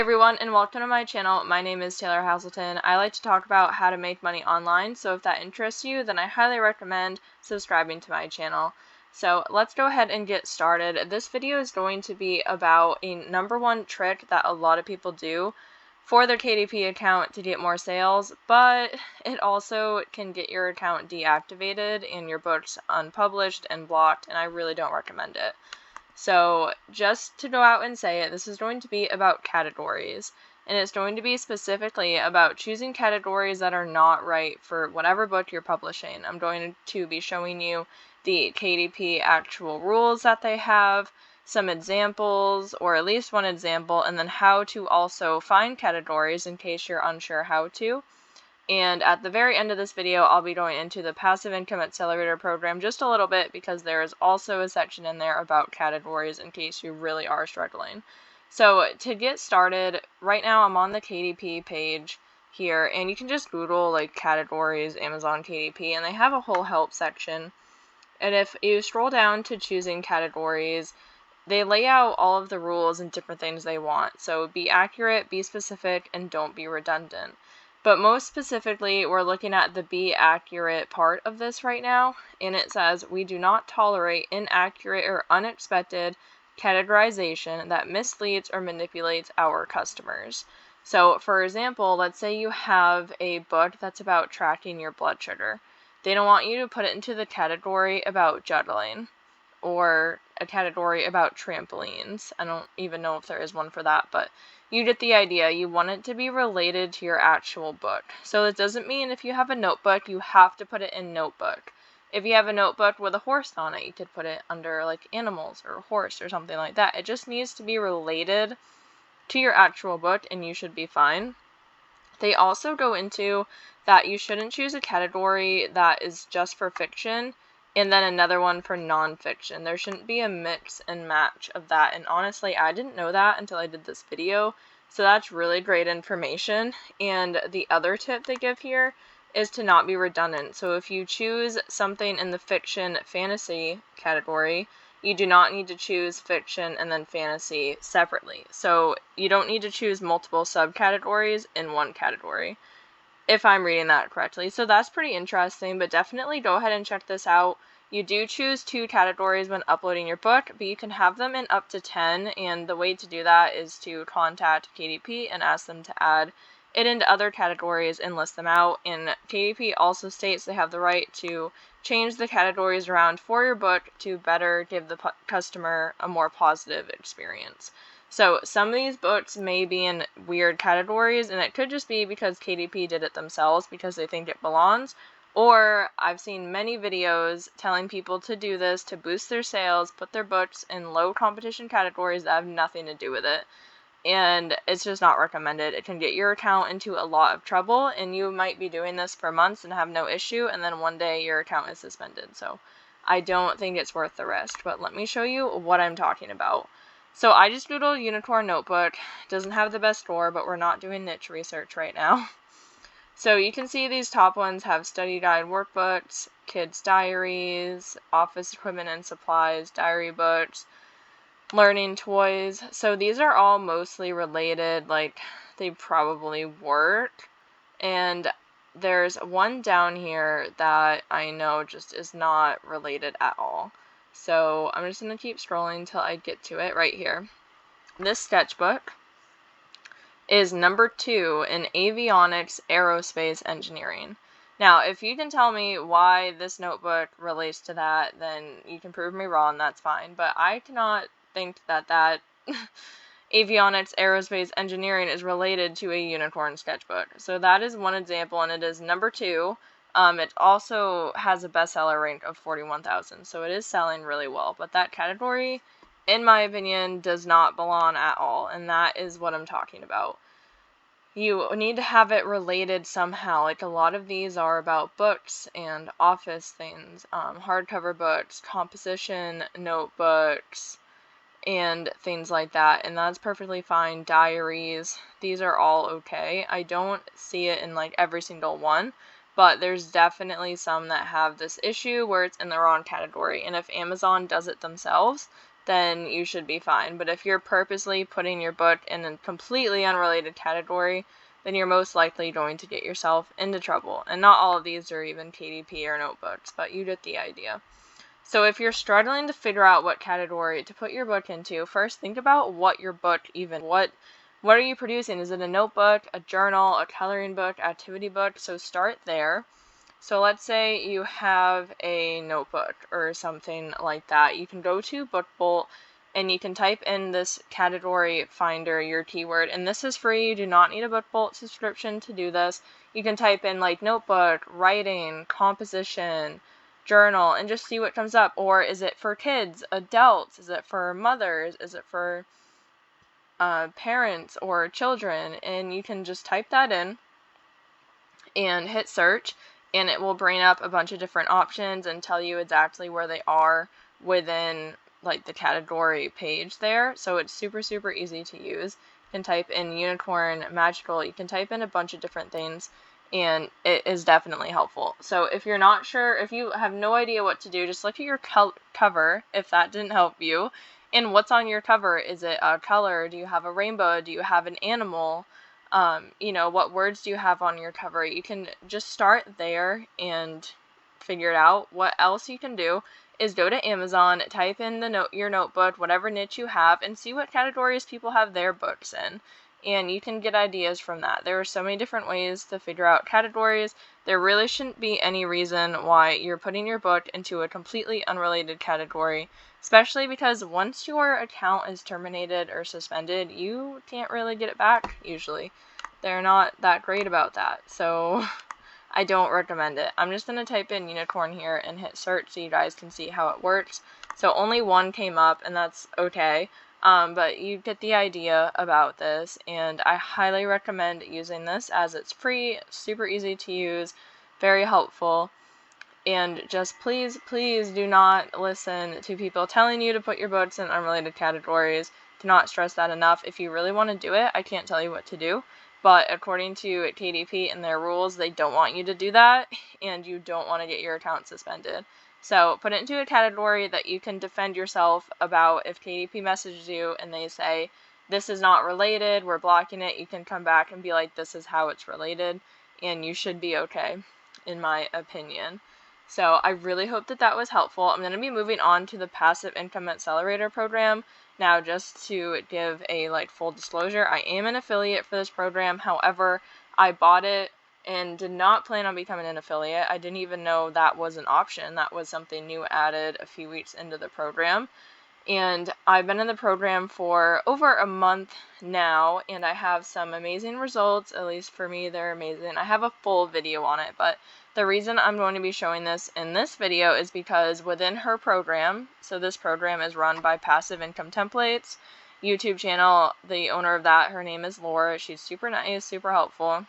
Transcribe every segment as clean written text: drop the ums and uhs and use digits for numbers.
Hey everyone, and welcome to my channel. My name is Taylor Haselton. I like to talk about how to make money online, so if that interests you, then I highly recommend subscribing to my channel. So let's go ahead and get started. This video is going to be about a #1 trick that a lot of people do for their KDP account to get more sales, but it also can get your account deactivated and your books unpublished and blocked, and I really don't recommend it. So just to go out and say it, this is going to be about categories, and it's going to be specifically about choosing categories that are not right for whatever book you're publishing. I'm going to be showing you the KDP actual rules that they have, some examples, or at least one example, and then how to also find categories in case you're unsure how to. And at the very end of this video, I'll be going into the Passive Income Accelerator program just a little bit because there is also a section in there about categories in case you really are struggling. So to get started, right now I'm on the KDP page here, and you can just Google like categories, Amazon KDP, and they have a whole help section. And if you scroll down to choosing categories, they lay out all of the rules and different things they want. So be accurate, be specific, and don't be redundant. But most specifically, we're looking at the be accurate part of this right now, and it says, we do not tolerate inaccurate or unexpected categorization that misleads or manipulates our customers. So, for example, let's say you have a book that's about tracking your blood sugar. They don't want you to put it into the category about juggling or a category about trampolines. I don't even know if there is one for that, but you get the idea. You want it to be related to your actual book. So it doesn't mean if you have a notebook, you have to put it in notebook. If you have a notebook with a horse on it, you could put it under like animals or horse or something like that. It just needs to be related to your actual book and you should be fine. They also go into that you shouldn't choose a category that is just for fiction and then another one for nonfiction. There shouldn't be a mix and match of that, and honestly, I didn't know that until I did this video, so that's really great information. And the other tip they give here is to not be redundant. So if you choose something in the fiction fantasy category, you do not need to choose fiction and then fantasy separately. So you don't need to choose multiple subcategories in one category, if I'm reading that correctly. So that's pretty interesting, but definitely go ahead and check this out. You do choose 2 categories when uploading your book, but you can have them in up to 10, and the way to do that is to contact KDP and ask them to add it into other categories and list them out. And KDP also states they have the right to change the categories around for your book to better give the customer a more positive experience. So some of these books may be in weird categories, and it could just be because KDP did it themselves because they think it belongs, or I've seen many videos telling people to do this to boost their sales, put their books in low competition categories that have nothing to do with it, and it's just not recommended. It can get your account into a lot of trouble, and you might be doing this for months and have no issue, and then one day your account is suspended. So I don't think it's worth the risk, but let me show you what I'm talking about. So I just googled unicorn notebook. Doesn't have the best score, but we're not doing niche research right now. So you can see these top ones have study guide workbooks, kids diaries, office equipment and supplies, diary books, learning toys. So these are all mostly related, like they probably work. And there's one down here that I know just is not related at all. So I'm just going to keep scrolling until I get to it right here. This sketchbook is #2 in avionics aerospace engineering. Now, if you can tell me why this notebook relates to that, then you can prove me wrong, that's fine. But I cannot think that avionics aerospace engineering is related to a unicorn sketchbook. So that is one example, and it is #2. It also has a bestseller rank of 41,000, so it is selling really well. But that category, in my opinion, does not belong at all, and that is what I'm talking about. You need to have it related somehow. Like a lot of these are about books and office things, hardcover books, composition notebooks, and things like that, and that's perfectly fine. Diaries, these are all okay. I don't see it in like every single one, but there's definitely some that have this issue where it's in the wrong category, and if Amazon does it themselves, then you should be fine. But if you're purposely putting your book in a completely unrelated category, then you're most likely going to get yourself into trouble. And not all of these are even KDP or notebooks, but you get the idea. So if you're struggling to figure out what category to put your book into, first think about what your book what are you producing? Is it a notebook, a journal, a coloring book, activity book? So start there. So let's say you have a notebook or something like that. You can go to BookBolt and you can type in this category finder, your keyword, and this is free. You do not need a BookBolt subscription to do this. You can type in like notebook, writing, composition, journal, and just see what comes up. Or is it for kids, adults? Is it for mothers? Is it for parents or children? And you can just type that in and hit search, and it will bring up a bunch of different options and tell you exactly where they are within like the category page there. So it's super easy to use. You can type in unicorn, magical, you can type in a bunch of different things, and it is definitely helpful. So if you're not sure, if you have no idea what to do, just look at your cover, if that didn't help you, and what's on your cover. Is it a color? Do you have a rainbow? Do you have an animal? You know, what words do you have on your cover? You can just start there and figure it out. What else you can do is go to Amazon, type in your notebook, whatever niche you have, and see what categories people have their books in. And you can get ideas from that. There are so many different ways to figure out categories. There really shouldn't be any reason why you're putting your book into a completely unrelated category, especially because once your account is terminated or suspended, you can't really get it back usually. They're not that great about that, so I don't recommend it. I'm just going to type in unicorn here and hit search so you guys can see how it works. So only one came up, and that's okay. But you get the idea about this, and I highly recommend using this as it's free, super easy to use, very helpful. And just please do not listen to people telling you to put your books in unrelated categories. Do not stress that enough. If you really want to do it, I can't tell you what to do. But according to KDP and their rules, they don't want you to do that, and you don't want to get your account suspended. So put it into a category that you can defend yourself about. If KDP messages you and they say, this is not related, we're blocking it, you can come back and be like, this is how it's related, and you should be okay, in my opinion. So I really hope that that was helpful. I'm going to be moving on to the Passive Income Accelerator program. Now, just to give a full disclosure, I am an affiliate for this program. However, I bought it and did not plan on becoming an affiliate. I didn't even know that was an option. That was something new added a few weeks into the program. And I've been in the program for over a month now, and I have some amazing results. At least for me, they're amazing. I have a full video on it, but the reason I'm going to be showing this in this video is because within her program, so this program is run by Passive Income Templates YouTube channel. The owner of that, her name is Laura. She's super nice, super helpful.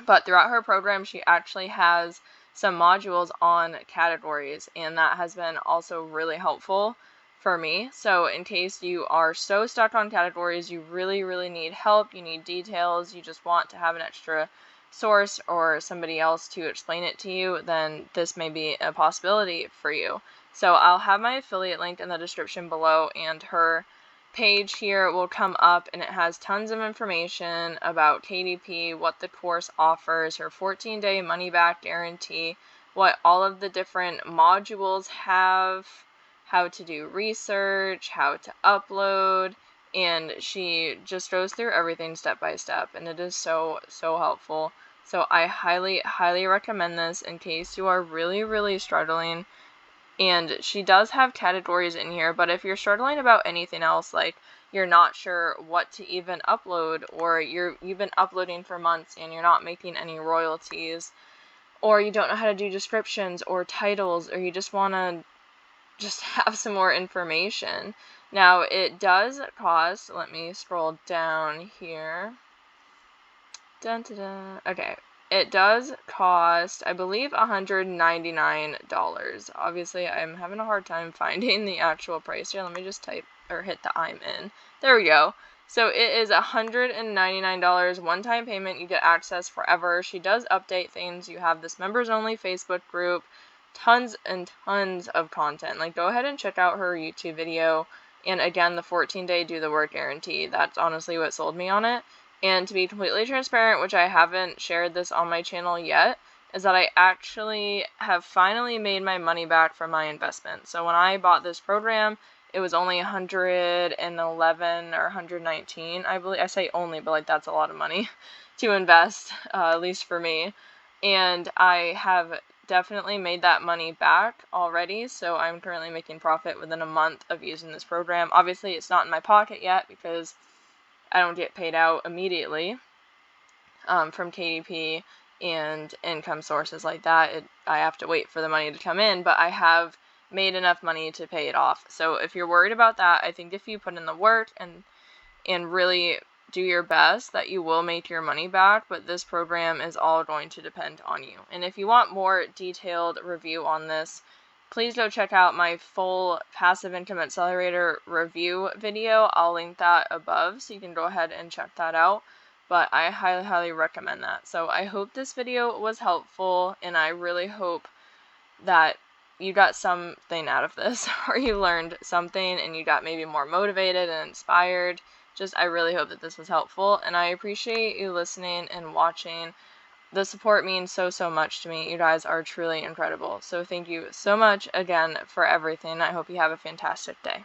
But throughout her program, she actually has some modules on categories, and that has been also really helpful for me. So in case you are so stuck on categories, you really need help, you need details, you just want to have an extra source or somebody else to explain it to you, then this may be a possibility for you. So I'll have my affiliate link in the description below, and her page here will come up, and it has tons of information about KDP, what the course offers, her 14-day money-back guarantee, what all of the different modules have, how to do research, how to upload, and she just goes through everything step by step, and it is so helpful. So I highly recommend this in case you are really struggling. And she does have categories in here, but if you're struggling about anything else, like you're not sure what to even upload, or you've been uploading for months and you're not making any royalties, or you don't know how to do descriptions or titles, or you just want to just have some more information. Now, it does cost, let me scroll down here. Okay. It does cost, I believe, $199. Obviously, I'm having a hard time finding the actual price here. Let me just type or hit the I'm in. There we go. So it is $199 one-time payment. You get access forever. She does update things. You have this members-only Facebook group. tons and tons of content. Like, go ahead and check out her YouTube video. And again, the 14-day do the work guarantee. That's honestly what sold me on it. And to be completely transparent, which I haven't shared this on my channel yet, is that I actually have finally made my money back from my investment. So when I bought this program, it was only 111 or 119, I believe. I say only, but like that's a lot of money to invest, at least for me. And I have definitely made that money back already, so I'm currently making profit within a month of using this program. Obviously, it's not in my pocket yet because I don't get paid out immediately from KDP and income sources like that. I have to wait for the money to come in, but I have made enough money to pay it off. So if you're worried about that, I think if you put in the work and really do your best, that you will make your money back, but this program is all going to depend on you. And if you want more detailed review on this, please go check out my full Passive Income Accelerator review video. I'll link that above so you can go ahead and check that out. But I highly, highly recommend that. So I hope this video was helpful, and I really hope that you got something out of this, or you learned something and you got maybe more motivated and inspired. I really hope that this was helpful, and I appreciate you listening and watching. The support means so, so much to me. You guys are truly incredible. So thank you so much again for everything. I hope you have a fantastic day.